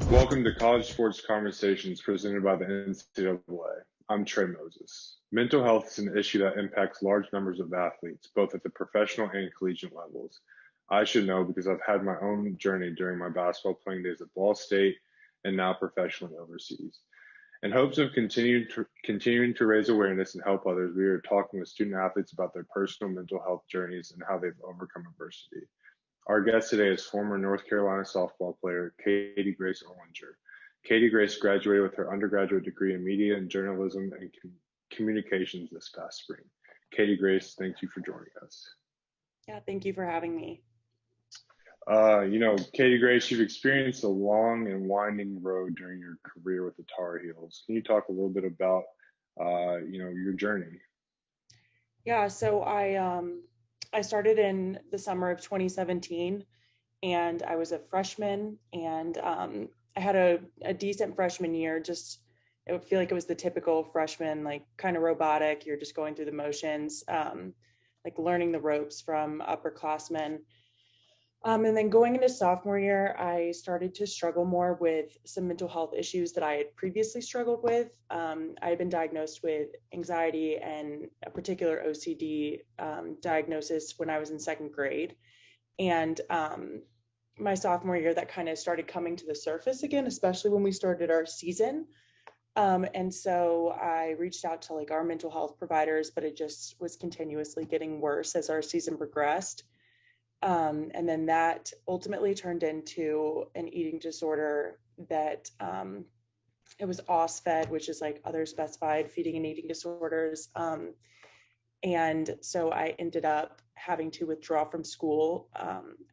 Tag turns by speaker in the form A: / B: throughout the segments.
A: Welcome to College Sports Conversations presented by the NCAA. I'm Trey Moses. Mental health is an issue that impacts large numbers of athletes, both at the professional and collegiate levels. I should know because I've had my own journey during my basketball playing days at Ball State and now professionally overseas. In hopes of continuing to raise awareness and help others, we are talking with student athletes about their personal mental health journeys and how they've overcome adversity. Our guest today is former North Carolina softball player Katie Grace Olinger. Katie Grace graduated with her undergraduate degree in media and journalism and communications this past spring. Katie Grace, thank you for joining us.
B: Yeah, thank you for having me.
A: Katie Grace, you've experienced a long and winding road during your career with the Tar Heels. Can you talk a little bit about, your journey?
B: Yeah, so I started in the summer of 2017, and I was a freshman, and I had a decent freshman year. Just, it would feel like it was the typical freshman, like kind of robotic. You're just going through the motions, like learning the ropes from upperclassmen. And then going into sophomore year, I started to struggle more with some mental health issues that I had previously struggled with. I had been diagnosed with anxiety and a particular OCD diagnosis when I was in second grade. And my sophomore year, that kind of started coming to the surface again, especially when we started our season. And so I reached out to like our mental health providers, but it just was continuously getting worse as our season progressed. And then that ultimately turned into an eating disorder that it was OSFED, which is like other specified feeding and eating disorders. And so I ended up having to withdraw from school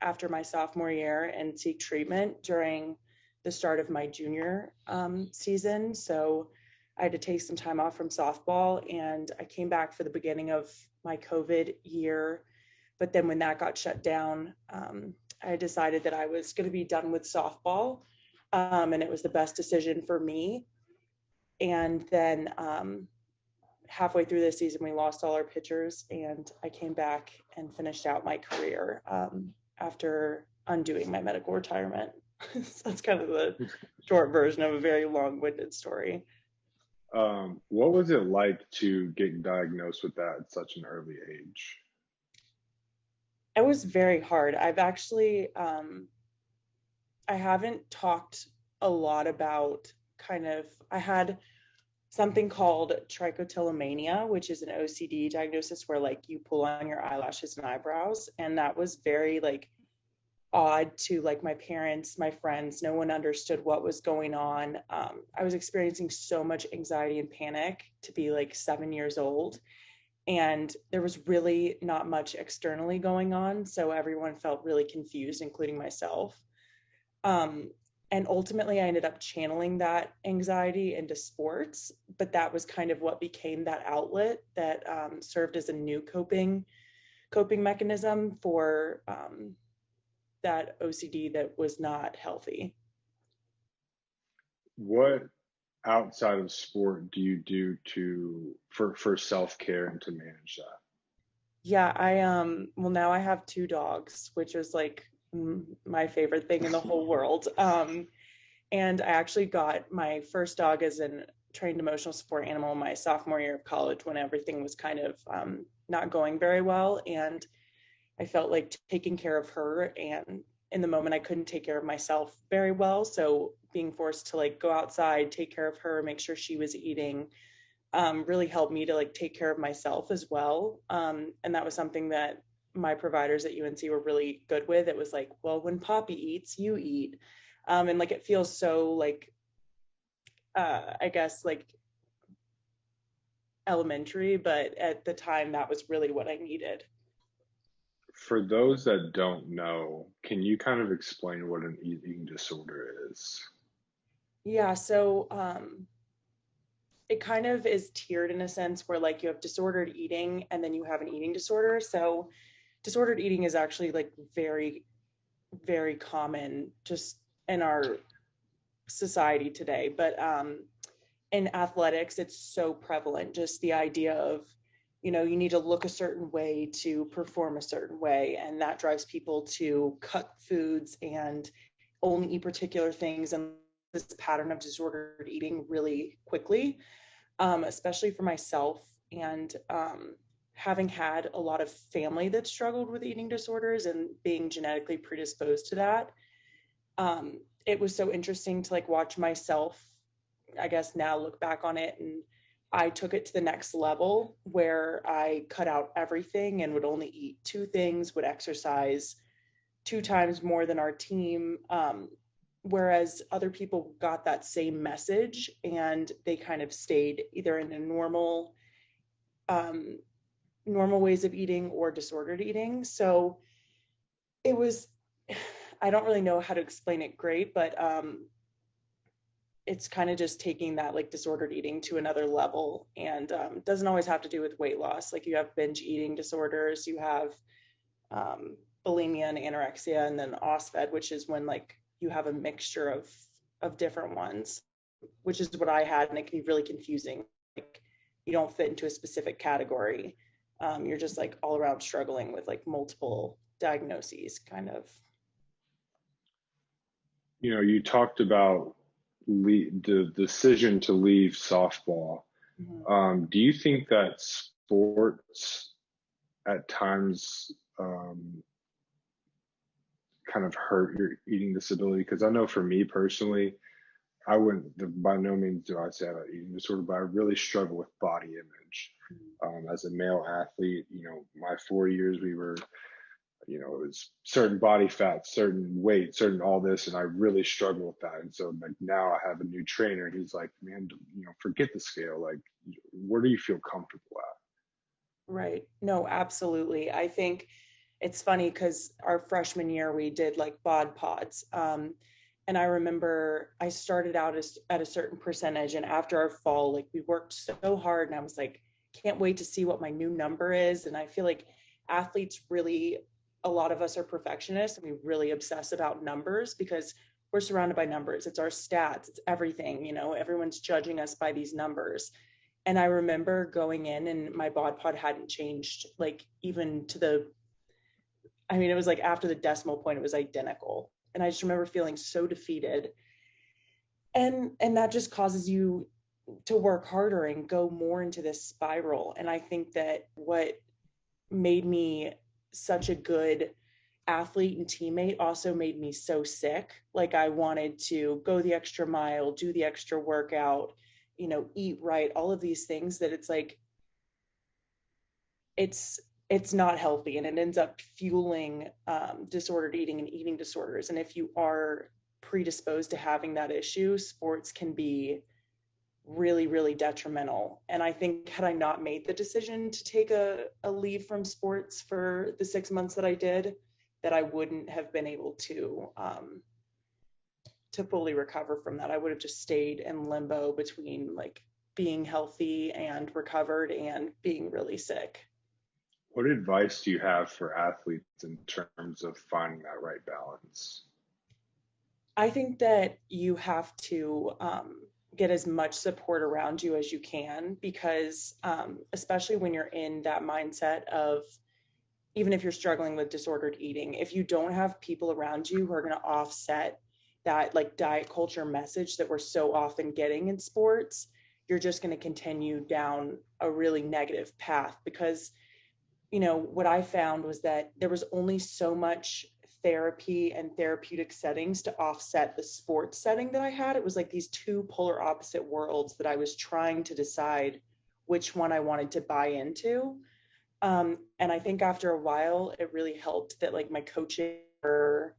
B: after my sophomore year and seek treatment during the start of my junior season. So I had to take some time off from softball, and I came back for the beginning of my COVID year. But then when that got shut down, I decided that I was going to be done with softball, and it was the best decision for me. And then halfway through the season, we lost all our pitchers, and I came back and finished out my career after undoing my medical retirement. So that's kind of the short version of a very long-winded story.
A: What was it like to get diagnosed with that at such an early age?
B: It was very hard. I've actually, I haven't talked a lot about I had something called trichotillomania, which is an OCD diagnosis where like you pull on your eyelashes and eyebrows. And that was very like odd to like my parents, my friends. No one understood what was going on. I was experiencing so much anxiety and panic to be like 7 years old. And there was really not much externally going on. So everyone felt really confused, including myself. And ultimately, I ended up channeling that anxiety into sports. But that was kind of what became that outlet that served as a new coping mechanism for that OCD that was not healthy.
A: What outside of sport do you do for self-care and to manage that?
B: Yeah, well, now I have 2 dogs, which is like my favorite thing in the whole world. And I actually got my first dog as a trained emotional support animal my sophomore year of college when everything was kind of not going very well. And I felt like taking care of her, and in the moment I couldn't take care of myself very well. So being forced to like go outside, take care of her, make sure she was eating, really helped me to like take care of myself as well. And that was something that my providers at UNC were really good with. It was like, well, when Poppy eats, you eat. And like, it feels so like, I guess like elementary, but at the time that was really what I needed.
A: For those that don't know, can you kind of explain what an eating disorder is?
B: Yeah, so it kind of is tiered in a sense where like you have disordered eating and then you have an eating disorder. So disordered eating is actually like very, very common just in our society today. But in athletics, it's so prevalent, just the idea of, you need to look a certain way to perform a certain way. And that drives people to cut foods and only eat particular things, and this pattern of disordered eating really quickly, especially for myself. And having had a lot of family that struggled with eating disorders and being genetically predisposed to that, it was so interesting to like watch myself, I guess now look back on it, and I took it to the next level where I cut out everything and would only eat two things, would exercise 2 times more than our team. Whereas other people got that same message and they kind of stayed either in a normal ways of eating or disordered eating. So it was, I don't really know how to explain it great, but it's kind of just taking that like disordered eating to another level, and doesn't always have to do with weight loss. Like you have binge eating disorders, you have bulimia and anorexia, and then OSFED, which is when like you have a mixture of different ones, which is what I had, and it can be really confusing. Like you don't fit into a specific category. You're just like all around struggling with like multiple diagnoses, kind of.
A: You talked about the decision to leave softball.
B: Mm-hmm.
A: Do you think that sports at times kind of hurt your eating disability? Because I know for me personally, I wouldn't, by no means do I say I have an eating disorder, but I really struggle with body image. As a male athlete, my 4 years we were, it was certain body fat, certain weight, certain all this, and I really struggle with that. And so like now I have a new trainer, and he's like, man, forget the scale. Like, where do you feel comfortable at?
B: Right. No, absolutely. I think it's funny because our freshman year we did like bod pods. And I remember I started out at a certain percentage, and after our fall, like we worked so hard, and I was like, can't wait to see what my new number is. And I feel like athletes really, a lot of us are perfectionists, and we really obsess about numbers because we're surrounded by numbers. It's our stats, it's everything, everyone's judging us by these numbers. And I remember going in and my bod pod hadn't changed, like even it was like after the decimal point, it was identical. And I just remember feeling so defeated. And that just causes you to work harder and go more into this spiral. And I think that what made me such a good athlete and teammate also made me so sick. Like I wanted to go the extra mile, do the extra workout, eat right, all of these things that it's like, it's not healthy, and it ends up fueling disordered eating and eating disorders. And if you are predisposed to having that issue, sports can be really, really detrimental. And I think had I not made the decision to take a leave from sports for the 6 months that I did, that I wouldn't have been able to fully recover from that. I would have just stayed in limbo between like being healthy and recovered and being really sick.
A: What advice do you have for athletes in terms of finding that right balance?
B: I think that you have to get as much support around you as you can, because especially when you're in that mindset of, even if you're struggling with disordered eating, if you don't have people around you who are going to offset that like diet culture message that we're so often getting in sports, you're just going to continue down a really negative path. Because what I found was that there was only so much therapy and therapeutic settings to offset the sports setting that I had. It was like these two polar opposite worlds that I was trying to decide which one I wanted to buy into. And I think after a while, it really helped that like my coaches were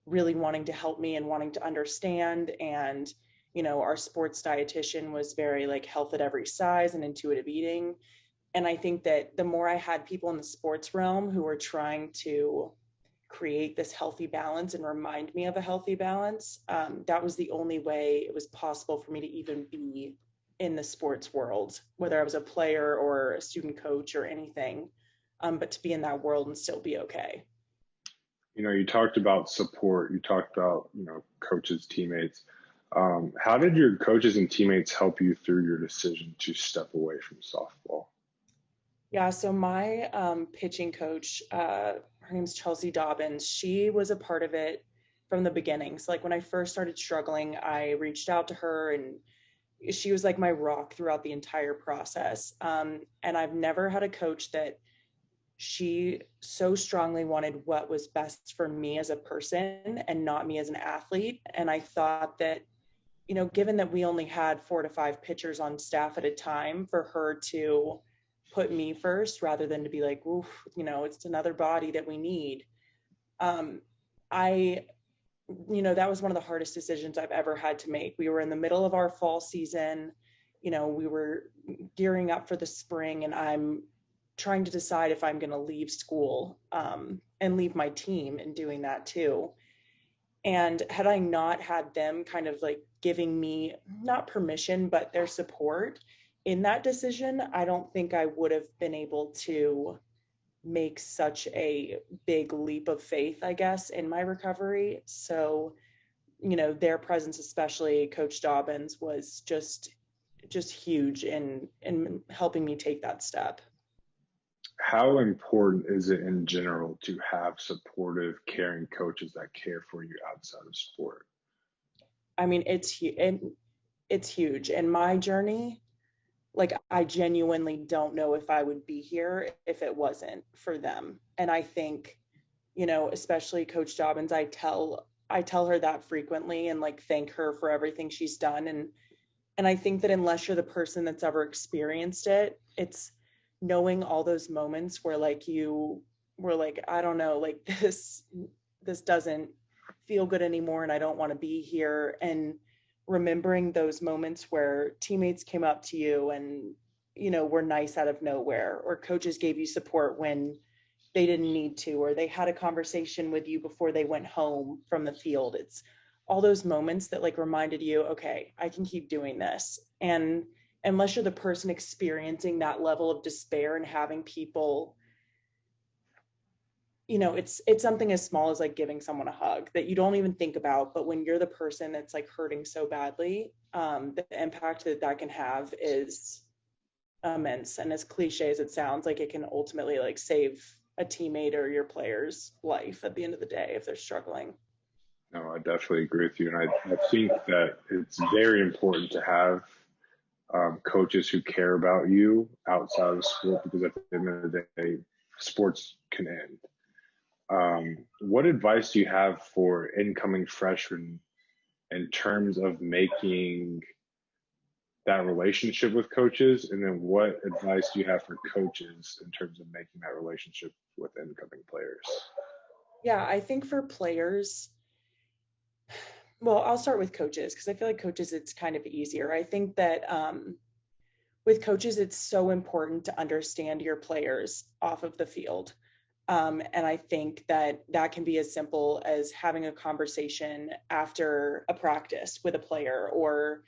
B: really wanting to help me and wanting to understand. And, our sports dietitian was very like health at every size and intuitive eating. And I think that the more I had people in the sports realm who were trying to create this healthy balance and remind me of a healthy balance, that was the only way it was possible for me to even be in the sports world, whether I was a player or a student coach or anything, but to be in that world and still be okay.
A: You talked about support, you talked about, coaches, teammates. How did your coaches and teammates help you through your decision to step away from softball?
B: Yeah, so my pitching coach, her name's Chelsea Dobbins. She was a part of it from the beginning. So like when I first started struggling, I reached out to her and she was like my rock throughout the entire process. And I've never had a coach that she so strongly wanted what was best for me as a person and not me as an athlete. And I thought that, given that we only had 4 to 5 pitchers on staff at a time, for her to put me first rather than to be like, oof, it's another body that we need. Um, I, that was one of the hardest decisions I've ever had to make. We were in the middle of our fall season. We were gearing up for the spring, and I'm trying to decide if I'm going to leave school and leave my team in doing that too. And had I not had them kind of like giving me not permission, but their support in that decision, I don't think I would have been able to make such a big leap of faith, I guess, in my recovery. So, their presence, especially Coach Dobbins, was just huge in helping me take that step.
A: How important is it in general to have supportive, caring coaches that care for you outside of sport?
B: I mean, it's huge. In my journey, like I genuinely don't know if I would be here if it wasn't for them. And I think, especially Coach Dobbins, I tell her that frequently and like thank her for everything she's done. And I think that unless you're the person that's ever experienced it, it's knowing all those moments where like you were like, I don't know, like this doesn't feel good anymore and I don't want to be here. And remembering those moments where teammates came up to you and, were nice out of nowhere, or coaches gave you support when they didn't need to, or they had a conversation with you before they went home from the field. It's all those moments that like reminded you, okay, I can keep doing this. And unless you're the person experiencing that level of despair and having people, it's something as small as like giving someone a hug that you don't even think about, but when you're the person that's like hurting so badly, the impact that can have is immense. And as cliche as it sounds, like it can ultimately like save a teammate or your player's life at the end of the day if they're struggling.
A: No, I definitely agree with you. And I think that it's very important to have coaches who care about you outside of sport because at the end of the day, sports can end. What advice do you have for incoming freshmen in terms of making that relationship with coaches? And then what advice do you have for coaches in terms of making that relationship with incoming players?
B: Yeah, I think for players, well, I'll start with coaches because I feel like coaches, it's kind of easier. I think that with coaches, it's so important to understand your players off of the field. And I think that can be as simple as having a conversation after a practice with a player, or,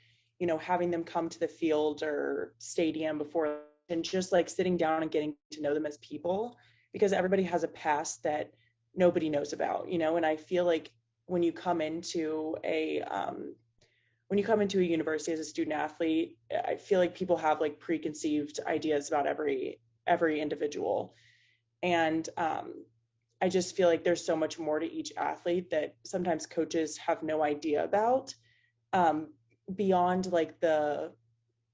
B: having them come to the field or stadium before, and just like sitting down and getting to know them as people, because everybody has a past that nobody knows about, and I feel like when you come into a university as a student athlete, I feel like people have like preconceived ideas about every individual. And I just feel like there's so much more to each athlete that sometimes coaches have no idea about, beyond like the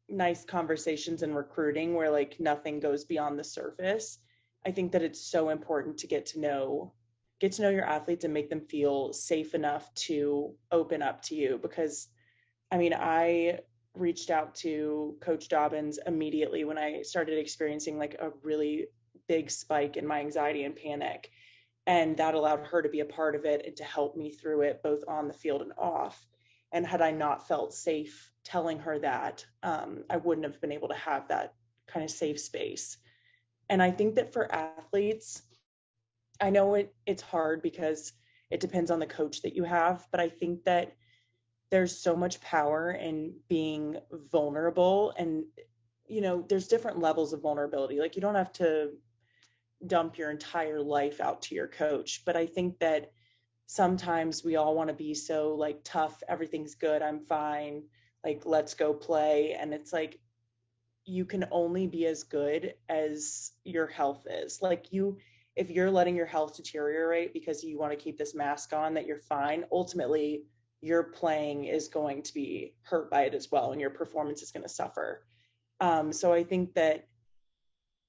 B: nice conversations in recruiting where like nothing goes beyond the surface. I think that it's so important to get to know your athletes and make them feel safe enough to open up to you. Because I mean, I reached out to Coach Dobbins immediately when I started experiencing like a really big spike in my anxiety and panic. And that allowed her to be a part of it and to help me through it both on the field and off. And had I not felt safe telling her that, I wouldn't have been able to have that kind of safe space. And I think that for athletes, I know it's hard because it depends on the coach that you have, but I think that there's so much power in being vulnerable. And there's different levels of vulnerability. Like you don't have to dump your entire life out to your coach, but I think that sometimes we all want to be so like tough, everything's good, I'm fine, like let's go play. And it's like you can only be as good as your health is. Like if you're letting your health deteriorate because you want to keep this mask on that you're fine, ultimately your playing is going to be hurt by it as well, and your performance is going to suffer. So I think that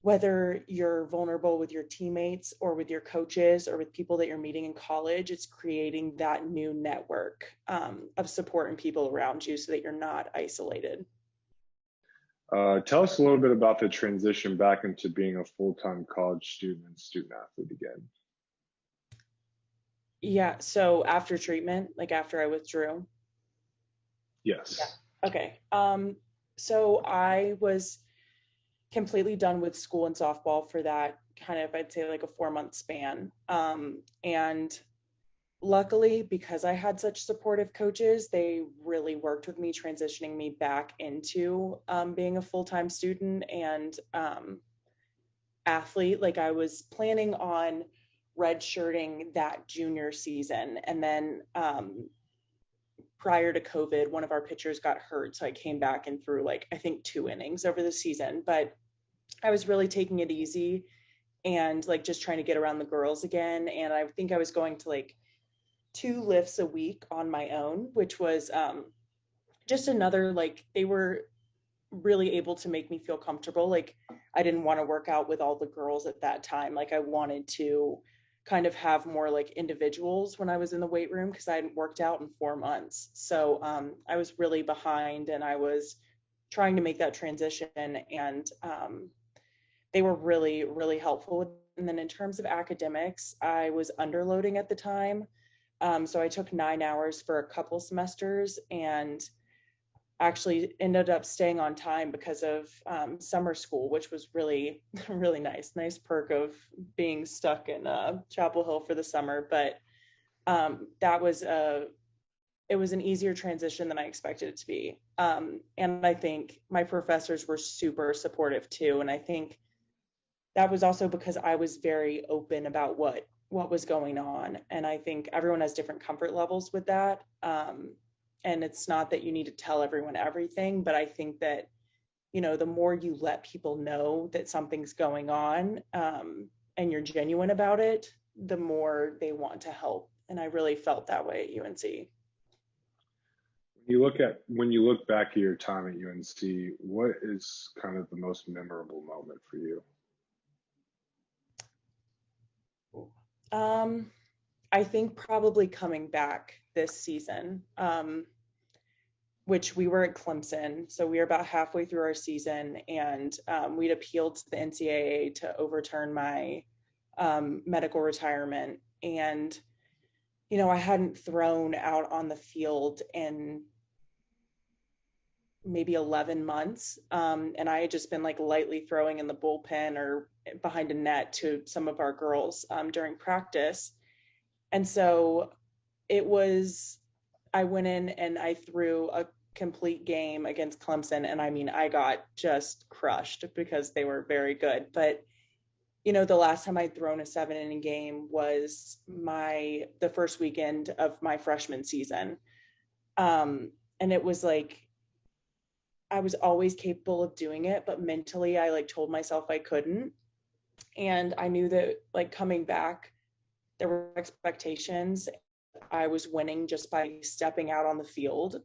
B: whether you're vulnerable with your teammates or with your coaches or with people that you're meeting in college, it's creating that new network of support and people around you so that you're not isolated.
A: Tell us a little bit about the transition back into being a full-time college student and student athlete again.
B: Yeah, so after treatment, like after I withdrew.
A: Yes.
B: Yeah. Okay. So I was completely done with school and softball for that kind of, I'd say like a 4-month span. And luckily, because I had such supportive coaches, they really worked with me, transitioning me back into being a full-time student and athlete. Like I was planning on redshirting that junior season. And then prior to COVID, one of our pitchers got hurt. So I came back and threw like, I think 2 innings over the season. But I was really taking it easy and like just trying to get around the girls again. And I think I was going to like 2 lifts a week on my own, which was just another, like, they were really able to make me feel comfortable. Like I didn't want to work out with all the girls at that time. Like I wanted to kind of have more like individuals when I was in the weight room because I hadn't worked out in 4 months. So I was really behind and I was trying to make that transition, and they were really, really helpful. And then in terms of academics, I was underloading at the time. So I took 9 hours for a couple semesters and actually ended up staying on time because of summer school, which was really, really nice perk of being stuck in Chapel Hill for the summer. But it was an easier transition than I expected it to be. And I think my professors were super supportive too. And I think that was also because I was very open about what was going on. And I think everyone has different comfort levels with that. And it's not that you need to tell everyone everything, but I think that, the more you let people know that something's going on, and you're genuine about it, the more they want to help. And I really felt that way at UNC.
A: When you look back at your time at UNC, what is kind of the most memorable moment for you?
B: I think probably coming back this season, which we were at Clemson. So we were about halfway through our season, and we'd appealed to the NCAA to overturn my medical retirement. And, I hadn't thrown out on the field in maybe 11 months. And I had just been like lightly throwing in the bullpen or behind a net to some of our girls during practice. And so I went in and I threw a complete game against Clemson. And I mean, I got just crushed because they were very good. But, the last time I'd thrown a 7-inning game was the first weekend of my freshman season. And it was like, I was always capable of doing it, but mentally I like told myself I couldn't. And I knew that like coming back, there were expectations. I was winning just by stepping out on the field,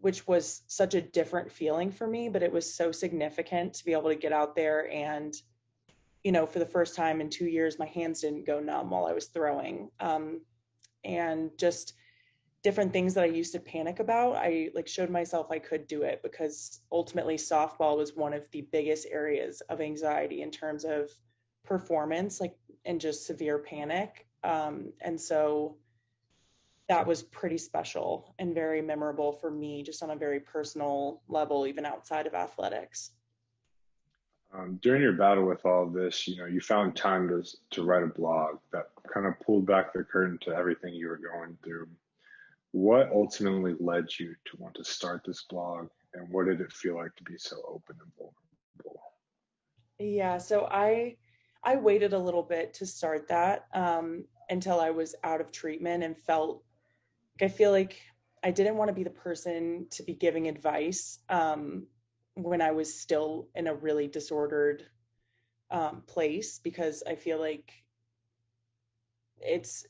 B: which was such a different feeling for me, but it was so significant to be able to get out there. And, for the first time in 2 years, my hands didn't go numb while I was throwing. And just different things that I used to panic about, I like showed myself I could do it, because ultimately softball was one of the biggest areas of anxiety in terms of performance, like, and just severe panic. And so that was pretty special and very memorable for me, just on a very personal level, even outside of athletics.
A: During your battle with all of this, you found time to write a blog that kind of pulled back the curtain to everything you were going through. What ultimately led you to want to start this blog, and what did it feel like to be so open and vulnerable?
B: Yeah, so I waited a little bit to start that until I was out of treatment and I feel like I didn't want to be the person to be giving advice when I was still in a really disordered place, because I feel like it's,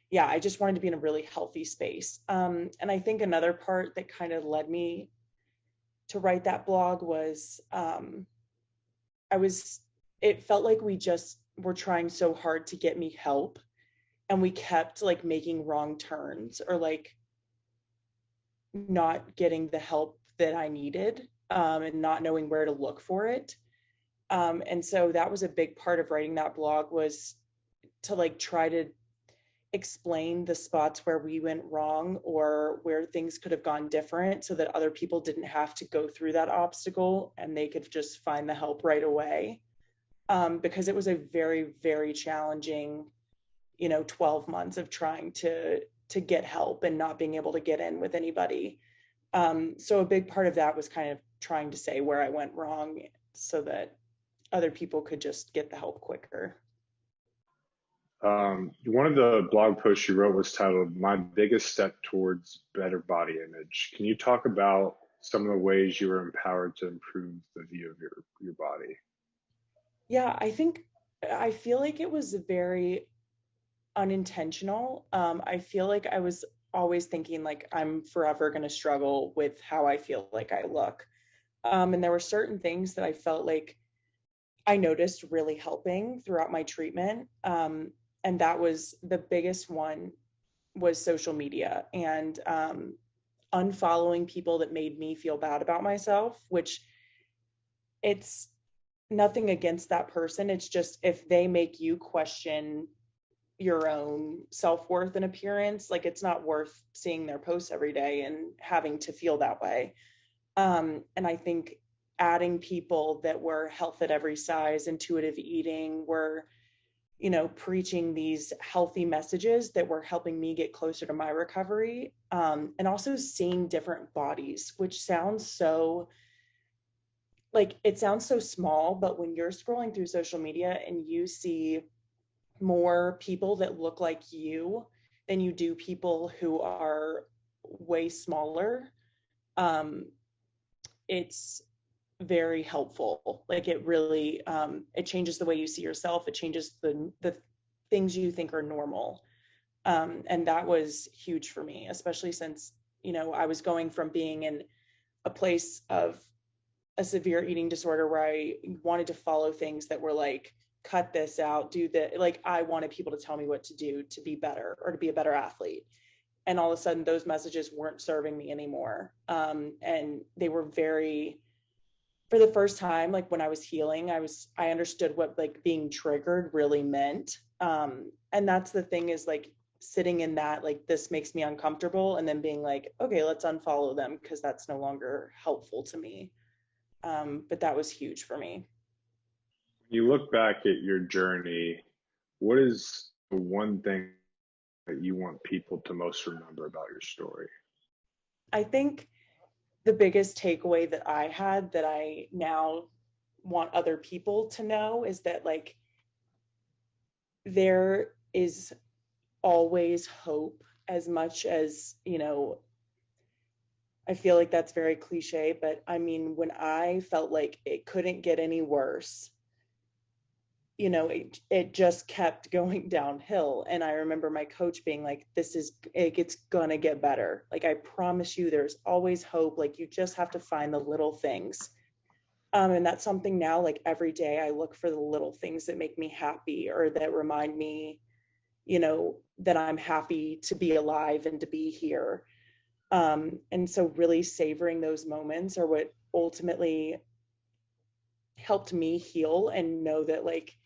B: yeah, I just wanted to be in a really healthy space. And I think another part that kind of led me to write that blog was I was, it felt like we just were trying so hard to get me help, and we kept like making wrong turns, or like not getting the help that I needed, and not knowing where to look for it. And so that was a big part of writing that blog, was to like try to explain the spots where we went wrong or where things could have gone different, so that other people didn't have to go through that obstacle and they could just find the help right away. Because it was a very, very challenging, 12 months of trying to get help and not being able to get in with anybody. So a big part of that was kind of trying to say where I went wrong, so that other people could just get the help quicker.
A: One of the blog posts you wrote was titled "My Biggest Step Towards Better Body Image." Can you talk about some of the ways you were empowered to improve the view of your body?
B: Yeah, I feel like it was very unintentional. I feel like I was always thinking like I'm forever going to struggle with how I feel like I look. And there were certain things that I felt like I noticed really helping throughout my treatment. And that was the biggest one, was social media, and unfollowing people that made me feel bad about myself, which, it's nothing against that person. It's just, if they make you question your own self-worth and appearance, like it's not worth seeing their posts every day and having to feel that way. And I think adding people that were health at every size, intuitive eating, were, preaching these healthy messages that were helping me get closer to my recovery. And also seeing different bodies, which sounds so, like, it sounds so small, but when you're scrolling through social media and you see more people that look like you than you do people who are way smaller, um, it's very helpful. Like, it really, it changes the way you see yourself. It changes the things you think are normal. And that was huge for me, especially since, I was going from being in a place of a severe eating disorder where I wanted to follow things that were like, cut this out, do that. Like, I wanted people to tell me what to do to be better or to be a better athlete. And all of a sudden, those messages weren't serving me anymore. And they were very, for the first time, like when I was healing, I understood what like being triggered really meant. And that's the thing, is like sitting in that, like, this makes me uncomfortable, and then being like, okay, let's unfollow them because that's no longer helpful to me. But that was huge for me.
A: When you look back at your journey, what is the one thing that you want people to most remember about your story?
B: I think the biggest takeaway that I had, that I now want other people to know, is that like there is always hope. As much as, I feel like that's very cliche, but I mean, when I felt like it couldn't get any worse, it just kept going downhill. And I remember my coach being like, it's gonna get better. Like, I promise you, there's always hope. Like, you just have to find the little things. And that's something now, like every day I look for the little things that make me happy, or that remind me, that I'm happy to be alive and to be here. And so really savoring those moments are what ultimately helped me heal, and know that, like,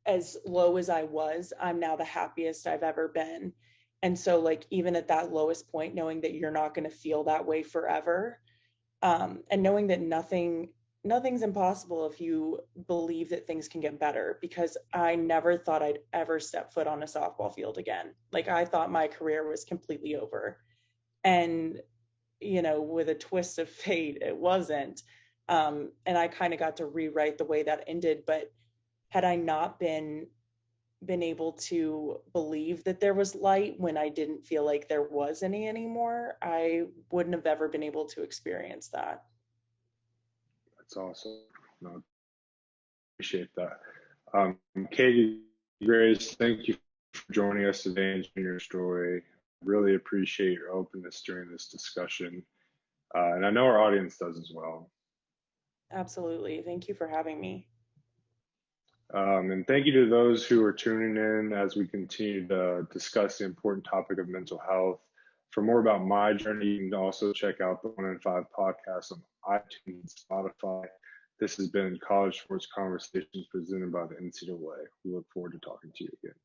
B: as low as I was, I'm now the happiest I've ever been. And so, like, even at that lowest point, knowing that you're not going to feel that way forever, and knowing that nothing's impossible if you believe that things can get better. Because I never thought I'd ever step foot on a softball field again. Like, I thought my career was completely over. And, with a twist of fate, it wasn't. And I kind of got to rewrite the way that ended. But had I not been able to believe that there was light when I didn't feel like there was any anymore, I wouldn't have ever been able to experience that.
A: That's awesome. No, appreciate that. Katie Grace, thank you for joining us today and sharing your story. Really appreciate your openness during this discussion. And I know our audience does as well.
B: Absolutely. Thank you for having me.
A: And thank you to those who are tuning in as we continue to discuss the important topic of mental health. For more about my journey, you can also check out the 1 in 5 podcast on iTunes and Spotify. This has been College Sports Conversations presented by the NCAA. We look forward to talking to you again.